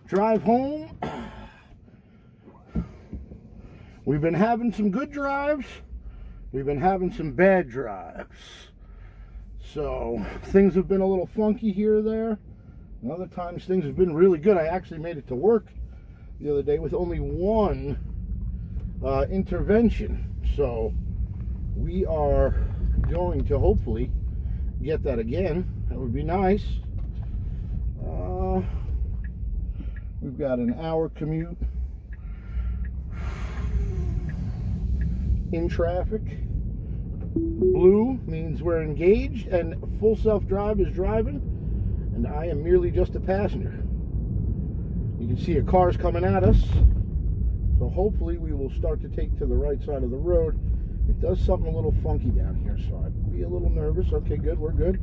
drive home. We've been having some good drives. We've been having some bad drives. So things have been a little funky here or there. And other times things have been really good. I actually made it to work the other day with only one intervention. So we are going to hopefully get that again. That would be nice. We've got an hour commute in traffic. Blue means we're engaged, and full self-drive is driving, and I am merely just a passenger. You can see a car's coming at us, so hopefully we will start to take to the right side of the road. It does something a little funky down here, so I'd be a little nervous. Okay, good, we're good.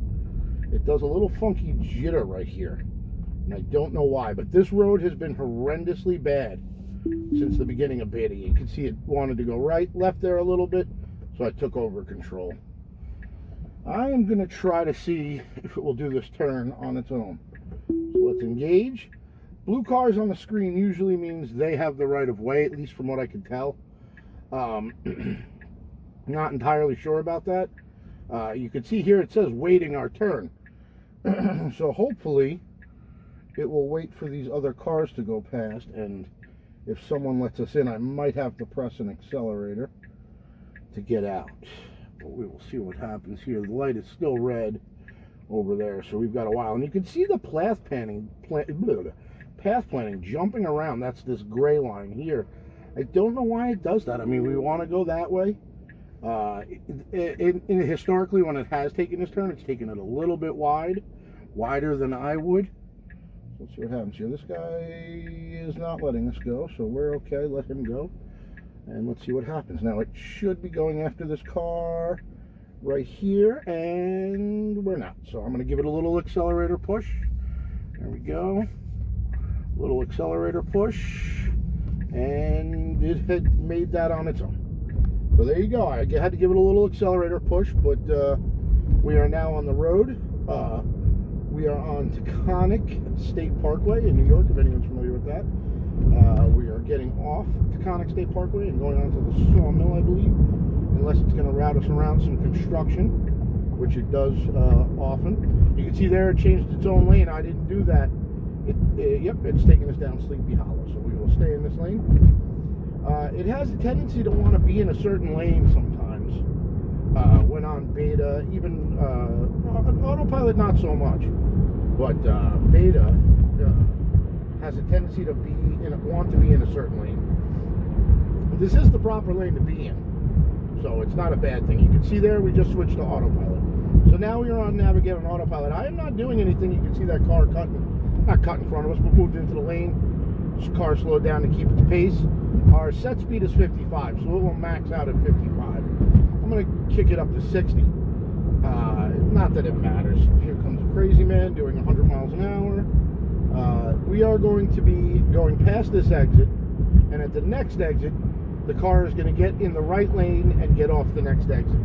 It does a little funky jitter right here, and I don't know why, but this road has been horrendously bad since the beginning of beta. You can see it wanted to go right, left there a little bit, so I took over control. I am going to try to see if it will do this turn on its own. So let's engage. Blue cars on the screen usually means they have the right of way, at least from what I can tell. Not entirely sure about that. You can see here it says waiting our turn. So hopefully it will wait for these other cars to go past, and if someone lets us in, I might have to press an accelerator to get out. But we will see what happens here. The light is still red over there, so we've got a while. And you can see the path planning jumping around. That's this gray line here. I don't know why it does that. I mean, we want to go that way. Historically, when it has taken this turn, it's taken it a little bit wider than I would. Let's see what happens here. This guy is not letting us go, so we're okay. Let him go. And let's see what happens. Now, it should be going after this car right here, and we're not. So I'm going to give it a little accelerator push. There we go. Little accelerator push. And it had made that on its own. So there you go. I had to give it a little accelerator push, but we are now on the road. We are on Taconic State Parkway in New York, if anyone's familiar with that. We are getting off Taconic State Parkway and going on to the sawmill, I believe, unless it's going to route us around some construction, which it does often. You can see there it changed its own lane. I didn't do that. Yep, it's taking us down Sleepy Hollow, so we will stay in this lane. It has a tendency to want to be in a certain lane sometimes. When on beta, even autopilot not so much, but beta has a tendency to want to be in a certain lane. This is the proper lane to be in, so it's not a bad thing. You can see there we just switched to autopilot. So now we are on navigate on autopilot. I am not doing anything. You can see that car not cut in front of us, but moved into the lane. This car slowed down to keep its pace. Our set speed is 55, so it will max out at 55. I'm going to kick it up to 60. Not that it matters. Here comes a crazy man doing 100 miles an hour. We are going to be going past this exit, and at the next exit, the car is going to get in the right lane and get off the next exit.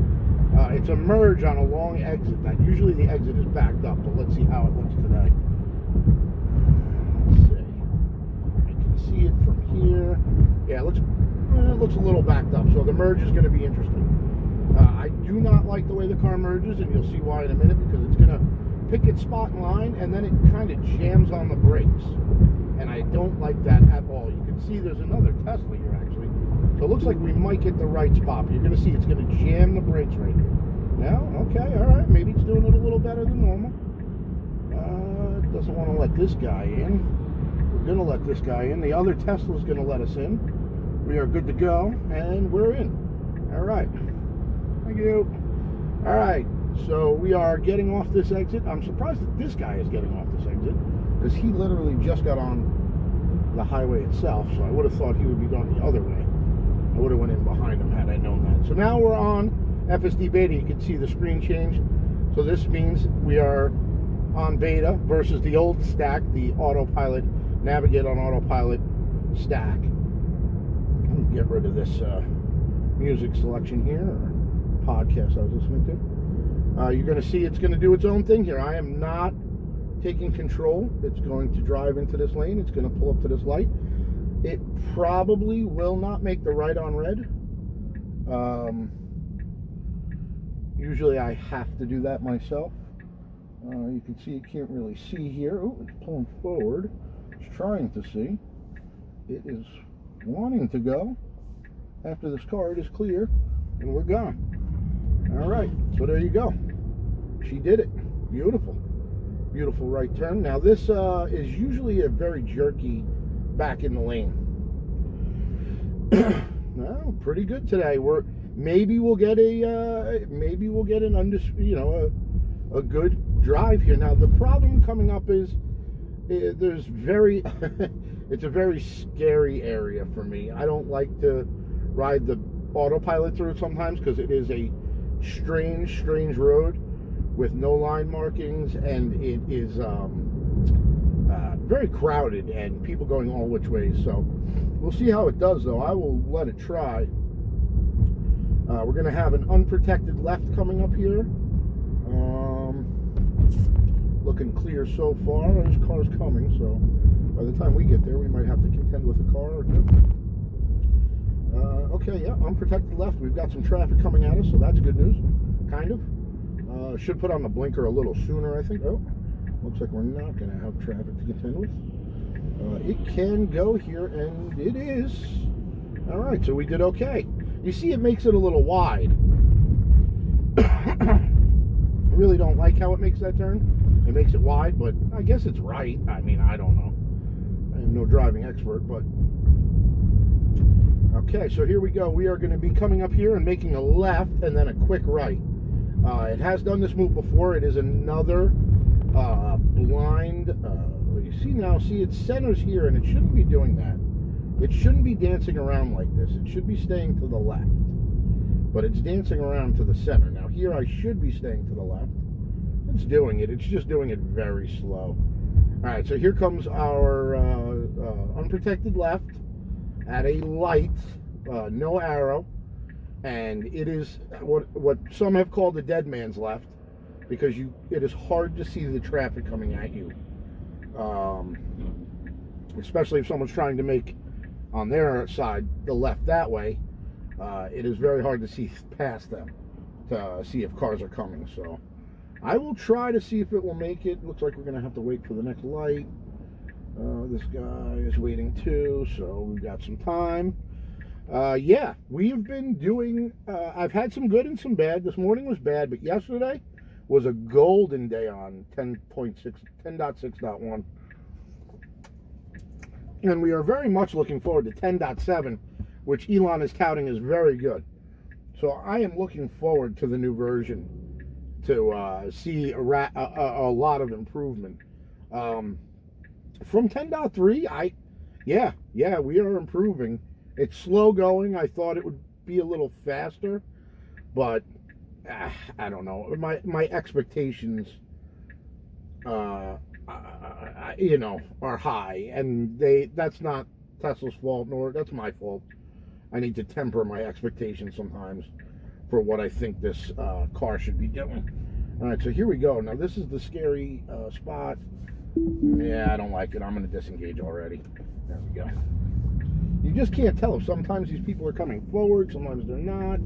It's a merge on a long exit. Usually the exit is backed up, but let's see how it looks today. Let's see. I can see it from here. Yeah, it looks a little backed up, so the merge is going to be interesting. I do not like the way the car merges, and you'll see why in a minute, because it's going to pick its spot in line, and then it kind of jams on the brakes. And I don't like that at all. You can see there's another Tesla here, actually. So it looks like we might get the right spot, but you're going to see it's going to jam the brakes right here. Now, okay, all right, maybe it's doing it a little better than normal. It doesn't want to let this guy in. We're going to let this guy in. The other Tesla's going to let us in. We are good to go, and we're in. All right. Thank you. All right, so we are getting off this exit. I'm surprised that this guy is getting off this exit, because he literally just got on the highway itself, so I would have thought he would be going the other way. I would have went in behind him had I known that. So now we're on fsdbeta. You can see the screen change. So this means we are on beta versus the old stack, the autopilot, navigate on autopilot stack. Get rid of this music selection here, or podcast I was listening to. You're going to see it's going to do its own thing here. I am not taking control. It's going to drive into this lane. It's going to pull up to this light. It probably will not make the right on red. Usually I have to do that myself. You can see, you can't really see here. Oh, it's pulling forward. It's trying to see. It is wanting to go. After this car, it is clear, and we're gone. All right, so there you go. She did it. Beautiful. Beautiful right turn. Now this is usually a very jerky back in the lane. Well, pretty good today. Maybe we'll get a a good drive here. Now the problem coming up is there's it's a very scary area for me. I don't like to ride the autopilot through it sometimes because it is a strange road with no line markings, and it is very crowded and people going all which ways. So we'll see how it does, though. I will let it try. We're going to have an unprotected left coming up here. Looking clear so far. This car's coming, so by the time we get there, we might have to contend with a car or two. Okay, yeah, unprotected left. We've got some traffic coming at us, so that's good news, kind of. Should put on the blinker a little sooner, I think. Oh, looks like we're not going to have traffic to contend with. It can go here, and it is. All right, so we did okay. You see, it makes it a little wide. I really don't like how it makes that turn. It makes it wide, but I guess it's right. I mean, I don't know. I am no driving expert, but... Okay, so here we go. We are going to be coming up here and making a left and then a quick right. It has done this move before. It is another blind... you see now, it centers here, and it shouldn't be doing that. It shouldn't be dancing around like this. It should be staying to the left. But it's dancing around to the center. Now here I should be staying to the left. It's doing it. It's just doing it very slow. Alright, so here comes our unprotected left at a light, no arrow. And it is what some have called the dead man's left, because it is hard to see the traffic coming at you. Especially if someone's trying to make on their side the left that way. It is very hard to see past them to see if cars are coming. So I will try to see if it will make it. Looks like we're going to have to wait for the next light. This guy is waiting too, so we've got some time. Yeah, we've been doing, I've had some good and some bad. This morning was bad, but yesterday was a golden day on 10.6.1. And we are very much looking forward to 10.7, which Elon is touting is very good. So I am looking forward to the new version to see a lot of improvement. From 10.3, yeah, we are improving. It's slow going. I thought it would be a little faster, but I don't know. My expectations, are high, and that's not Tesla's fault, nor that's my fault. I need to temper my expectations sometimes for what I think this car should be doing. All right, so here we go. Now this is the scary spot. Yeah, I don't like it. I'm going to disengage already. There we go. You just can't tell if sometimes these people are coming forward, sometimes they're not.